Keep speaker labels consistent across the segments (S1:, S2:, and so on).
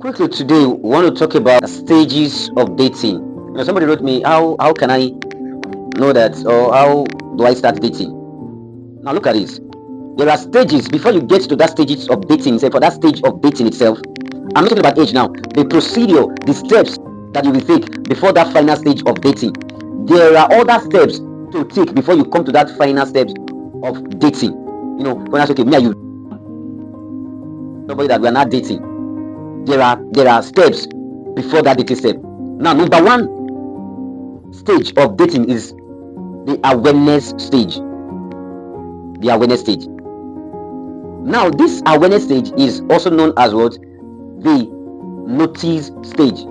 S1: Quickly today, we want to talk about stages of dating. Somebody wrote me, how can I know that, or how do I start dating? Now look at this. There are stages before you get to that stages of dating. Say for that stage of dating itself, I'm not talking about age now. The procedure, the steps that you will take before that final stage of dating. There are other steps to take before you come to that final steps of dating. When I say okay, me and you, somebody that we are not dating, there are steps before that dating step. Now, number one stage of dating is the awareness stage. The awareness stage. Now, this awareness stage is also known as what? The notice stage.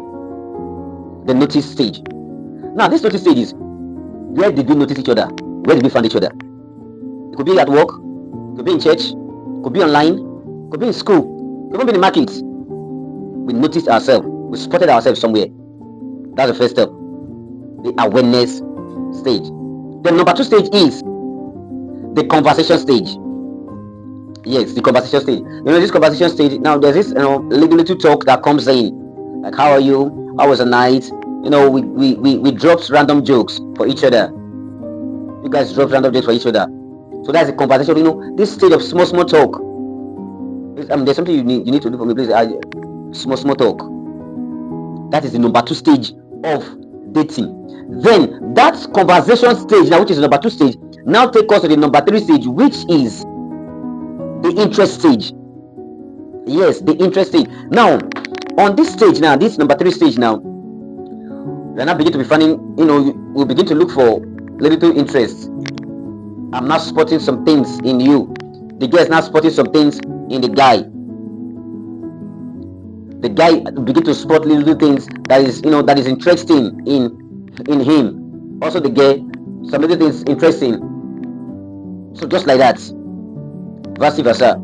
S1: The notice stage. Now, this notice stage is, where did we notice each other? Where did we find each other? It could be at work, it could be in church, it could be online, it could be in school, it could be in the market. We noticed ourselves, we spotted ourselves somewhere. That's the first step, the awareness stage. The number two stage is the conversation stage. Yes, the conversation stage. This conversation stage, now there's this little talk that comes in, like, how are you, how was the night? We dropped random jokes for each other. You guys dropped random jokes for each other. So that's a conversation. This stage of small talk. There's something you need to do for me, please. Small talk. That is the number two stage of dating. Then that conversation stage, now, which is the number two stage, now take us to the number three stage, which is the interest stage. Yes, the interest stage. Now, on this stage, now, this number three stage, now, we're now begin to be finding, we'll begin to look for little interest. I'm now spotting some things in you. The girl is now spotting some things in the guy. The guy begin to spot little things that is interesting in him. Also, the girl, some little things interesting. So just like that, vice versa.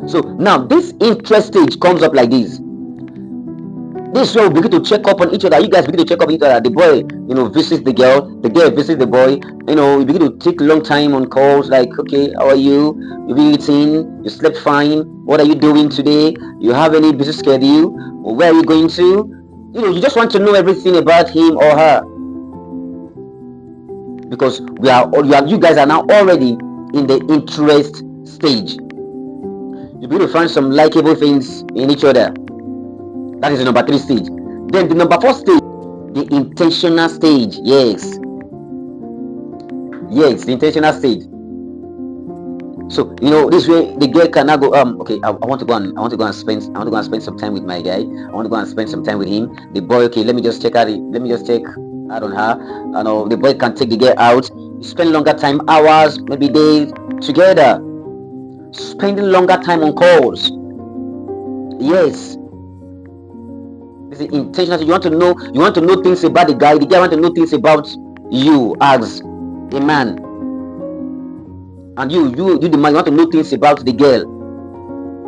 S1: So now this interest stage comes up like this. This is where we begin to check up on each other. You guys begin to check up on each other. The boy, visits the girl. The girl visits the boy. We begin to take a long time on calls. Like, okay, how are you? You been eating? You slept fine? What are you doing today? You have any busy schedule? Or where are you going to? You just want to know everything about him or her, because you guys are now already in the interest stage. You begin to find some likable things in each other. That is the number three stage. Then the number four stage, the intentional stage. Yes, the intentional stage. So this way the girl can now go. Okay, I want to go and spend some time with my guy. I want to go and spend some time with him. The boy, okay, let me just check out on her. The boy can take the girl out. You spend longer time, hours, maybe days together, spending longer time on calls. Yes. This is intentional. You want to know things about the guy. The guy want to know things about you as a man, and you the man, you want to know things about the girl.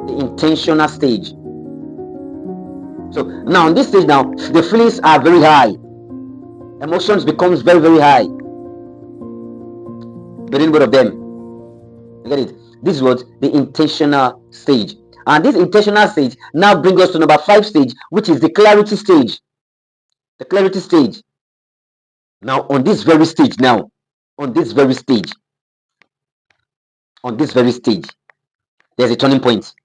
S1: The intentional stage. So now on this stage, now the feelings are very high. Emotions becomes very, very high between both of them. You get it? This is what the intentional stage. And this intentional stage now brings us to number five stage, which is the clarity stage. The clarity stage. Now, on this very stage, there's a turning point.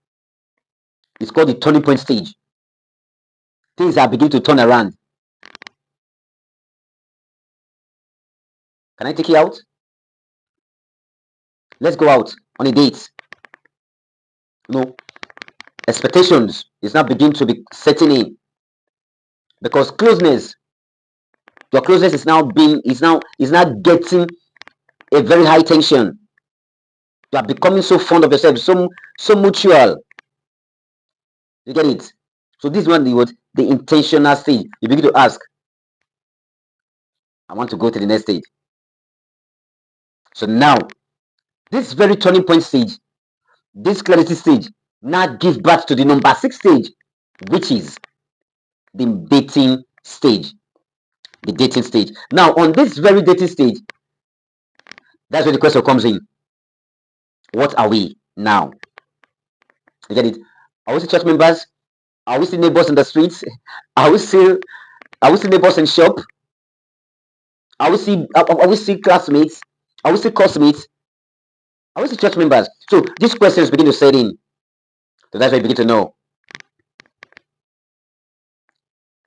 S1: It's called the turning point stage. Things are beginning to turn around. Can I take you out? Let's go out on a date. Expectations is now beginning to be setting in, because your closeness is now getting a very high tension. You are becoming so fond of yourself, so mutual. You get it? So this one, the intentional stage. You begin to ask, I want to go to the next stage. So now, this very turning point stage, this clarity stage, now give birth to the number six stage, which is the dating stage. The dating stage. Now, on this very dating stage, that's where the question comes in. What are we now? You get it? Are we church members? Are we see neighbors in the streets? Are we see neighbors in shop? Are we see classmates? Are we see classmates? Are we see church members? So these questions begin to set in. So that's why you begin to know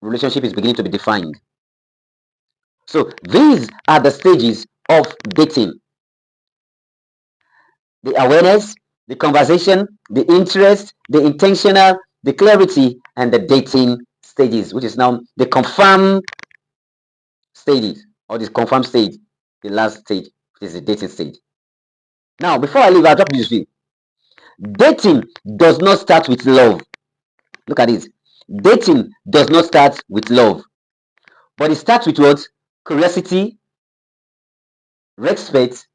S1: relationship is beginning to be defined. So these are the stages of dating: the awareness, the conversation, the interest, the intentional, the clarity, and the dating stages, which is now the confirm stages, or this confirm stage, the last stage, which is the dating stage. Now, before I leave, I'll drop this view. Dating does not start with love. Look at this. Dating does not start with love, but it starts with what? Curiosity, respect,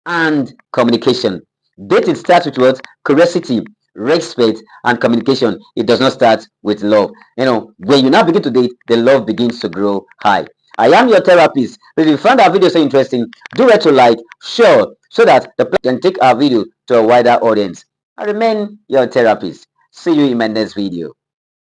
S1: and communication. Dating starts with what? Curiosity, respect, and communication. It does not start with love. When you now begin to date, the love begins to grow high. I am your therapist. If you found our video so interesting, do it to like, share, so that the can take our video to a wider audience. I remain your therapist. See you in my next video.